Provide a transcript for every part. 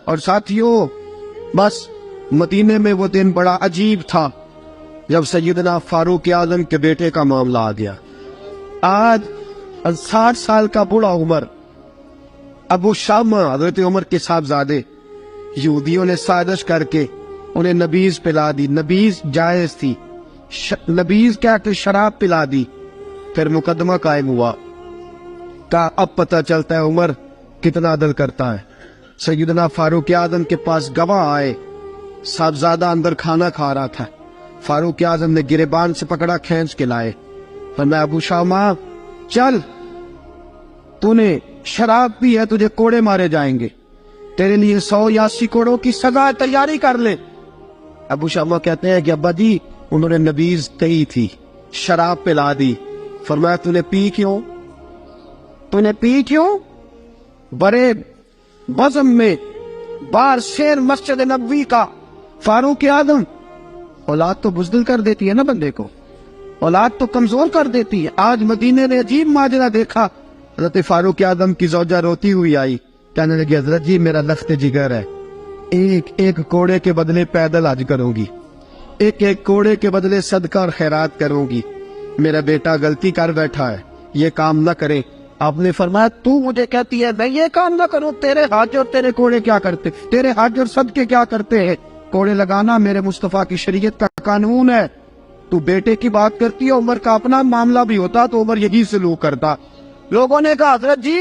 اور ساتھیوں بس مدینے میں وہ دن بڑا عجیب تھا جب سیدنا فاروق اعظم کے بیٹے کا معاملہ آ گیا۔ آج 60 سال کا بوڑھا عمر ابو شامہ حضرت عمر کے صاحبزادے یہودیوں نے سازش کر کے انہیں نبیذ پلا دی۔ نبیذ جائز تھی، نبیذ کیا کہ شراب پلا دی۔ پھر مقدمہ قائم ہوا، کہا اب پتہ چلتا ہے عمر کتنا عدل کرتا ہے۔ سیدنا فاروق اعظم کے پاس گواہ آئے، صاحبزادہ اندر کھانا کھا رہا تھا، فاروق اعظم نے گریبان سے پکڑا، کھینچ کے لائے، فرمایا ابو شامہ چل، تو نے شراب پی ہے، تجھے کوڑے مارے جائیں گے، تیرے لیے 100 یا 80 کوڑوں کی سزا تیاری کر لے۔ ابو شامہ کہتے ہیں کہ ابا جی انہوں نے نبیذ کہی تھی، شراب پلا دی۔ فرمایا تو نے پی کیوں؟ تو نے پی کیوں؟ بڑے بزم میں بار شیر مسجد نبوی کا فاروق اعظم، اولاد تو بزدل کر دیتی ہے نا بندے کو، اولاد تو کمزور کر دیتی ہے۔ آج مدینے نے عجیب ماجرا دیکھا، حضرت فاروق اعظم کی زوجہ روتی ہوئی آئی، کہنے لگی حضرت جی میرا لخت جگر ہے، ایک کوڑے کے بدلے پیدل حج کروں گی، ایک کوڑے کے بدلے صدقہ اور خیرات کروں گی، میرا بیٹا غلطی کر بیٹھا ہے، یہ کام نہ کرے۔ آپ نے فرمایا تو مجھے کہتی ہے میں یہ کام نہ کروں، تیرے حج اور تیرے کوڑے کیا کرتے، تیرے حج اور صدقے کیا کرتے ہیں؟ کوڑے لگانا میرے مصطفیٰ کی شریعت کا قانون ہے۔ تو بیٹے کی بات کرتی ہے، عمر کا اپنا معاملہ بھی ہوتا تو عمر یہی سلوک کرتا۔ لوگوں نے کہا حضرت جی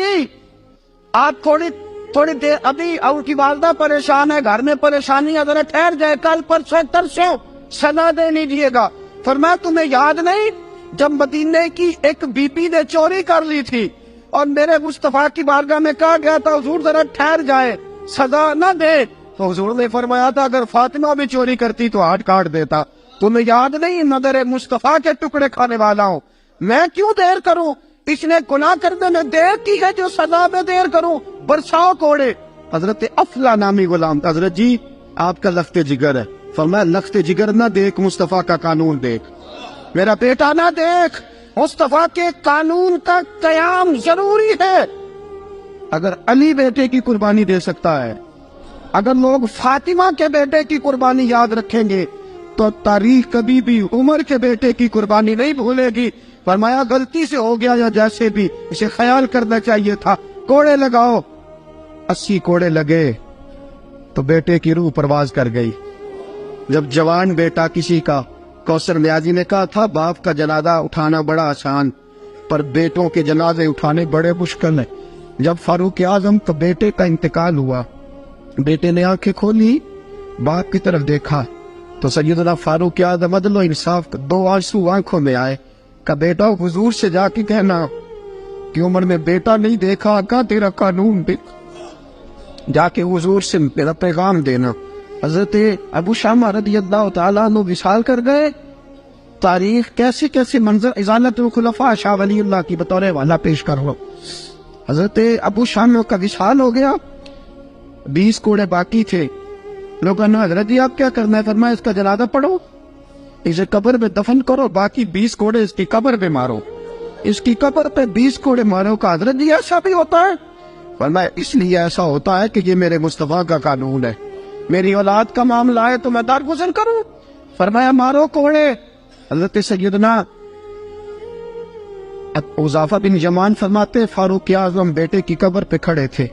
آپ تھوڑی دیر، ابھی ان کی والدہ پریشان ہے، گھر میں پریشانی ہے، ذرا ٹھہر جائے، کل پرسوں ترسوں سزا دے لیجیے گا۔ فرمایا تمہیں یاد نہیں جب مدینے کی ایک بی پی نے چوری کر لی تھی اور میرے مصطفیٰ کی بارگاہ میں کہا گیا تھا حضور ذرا ٹھہر جائے، سزا نہ دے، تو حضور نے فرمایا تھا اگر فاطمہ بھی چوری کرتی تو ہاتھ کاٹ دیتا۔ تمہیں یاد نہیں نظر مصطفیٰ کے ٹکڑے کھانے والا ہوں، میں کیوں دیر کروں؟ اس نے گناہ کرنے میں دیر کی ہے جو سزا میں دیر کروں، برساؤ کوڑے۔ حضرت افلا نامی غلام، حضرت جی آپ کا لخت جگر ہے۔ فرمایا لخت جگر نہ دیکھ، مصطفیٰ کا قانون دیکھ، میرا بیٹا نہ دیکھ، مصطفیٰ کے قانون کا قیام ضروری ہے۔ اگر علی بیٹے کی قربانی دے سکتا ہے، اگر لوگ فاطمہ کے بیٹے کی قربانی یاد رکھیں گے تو تاریخ کبھی بھی عمر کے بیٹے کی قربانی نہیں بھولے گی۔ فرمایا غلطی سے ہو گیا یا جیسے بھی، اسے خیال کرنا چاہیے تھا، کوڑے لگاؤ۔ 80 کوڑے لگے تو بیٹے کی روح پرواز کر گئی۔ جب جوان بیٹا کسی کا، کوثر نیازی نے کہا تھا باپ کا جنازہ اٹھانا بڑا آسان پر بیٹوں کے جنازے اٹھانے بڑے مشکل ہیں۔ جب فاروق اعظم کا بیٹے کا انتقال ہوا، بیٹے نے آنکھیں کھولی، باپ کی طرف دیکھا تو سیدنا فاروق اعظم عدل و انصاف کا 2 آنسو آنکھوں میں آئے، کہ بیٹا حضور سے جا کے کہنا کہ عمر میں بیٹا نہیں دیکھا، آقا تیرا قانون دیکھ، جا کے حضور سے میرا پیغام دینا۔ حضرت ابو شامہ رضی اللہ تعالیٰ عنہ وصال کر گئے۔ تاریخ کیسے کیسے منظر ازالت الخلفاء شاہ ولی اللہ کی بطور والا پیش کر رہا ہوں۔ حضرت ابو شامہ کا وصال ہو گیا، 20 کوڑے باقی تھے۔ لوگوں نے حضرت جی آپ کیا کرنا ہے؟ فرمایا اس کا جنازہ پڑھو، اسے قبر میں دفن کرو، باقی 20 کوڑے اس کی قبر پہ مارو، اس کی قبر پہ 20 کوڑے مارو۔ کا حضرت جی ایسا بھی ہوتا ہے؟ فرمایا اس لیے ایسا ہوتا ہے کہ یہ میرے مصطفیٰ کا قانون ہے، میری اولاد کا معاملہ ہے تو میں درگزر کروں۔ فرمایا مارو کوڑے۔ حضرت سیدنا حذیفہ بن یمان فرماتے فاروق اعظم بیٹے کی قبر پہ کھڑے تھے،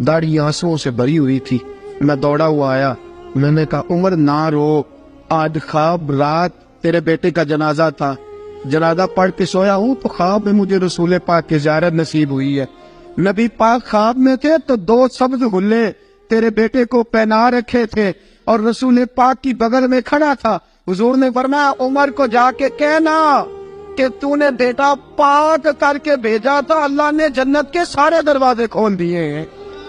داڑھی آنسوؤں سے بھری ہوئی تھی۔ میں دوڑا ہوا آیا، میں نے کہا عمر نہ رو، آج خواب رات تیرے بیٹے کا جنازہ تھا، جنازہ پڑھ کے سویا ہوں تو خواب میں مجھے رسول پاک کی زیارت نصیب ہوئی ہے۔ نبی پاک خواب میں تھے تو 2 سبز غلے تیرے بیٹے کو پہنا رکھے تھے اور رسول پاک کی بغل میں کھڑا تھا۔ حضور نے فرمایا عمر کو جا کے کہنا کہ تو نے بیٹا پاک کر کے بھیجا تھا، اللہ نے جنت کے سارے دروازے کھول دیے ہیں۔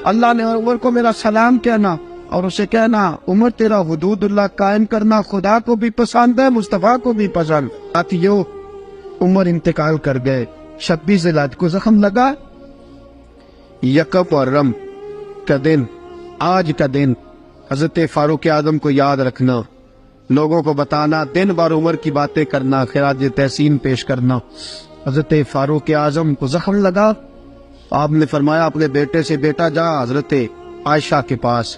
اللہ نے عمر کو میرا سلام کہنا اور اسے کہنا عمر تیرا حدود اللہ قائم کرنا خدا کو بھی پسند ہے، مصطفیٰ کو بھی پسند۔ ساتھیو عمر انتقال کر گئے، 26 ذی الحجہ کو زخم لگا، یکم محرم کا دن، آج کا دن حضرت فاروق اعظم کو یاد رکھنا، لوگوں کو بتانا، دن بار عمر کی باتیں کرنا، خراج تحسین پیش کرنا۔ حضرت فاروق اعظم کو زخم لگا، آپ نے فرمایا اپنے بیٹے سے بیٹا جا حضرت عائشہ کے پاس،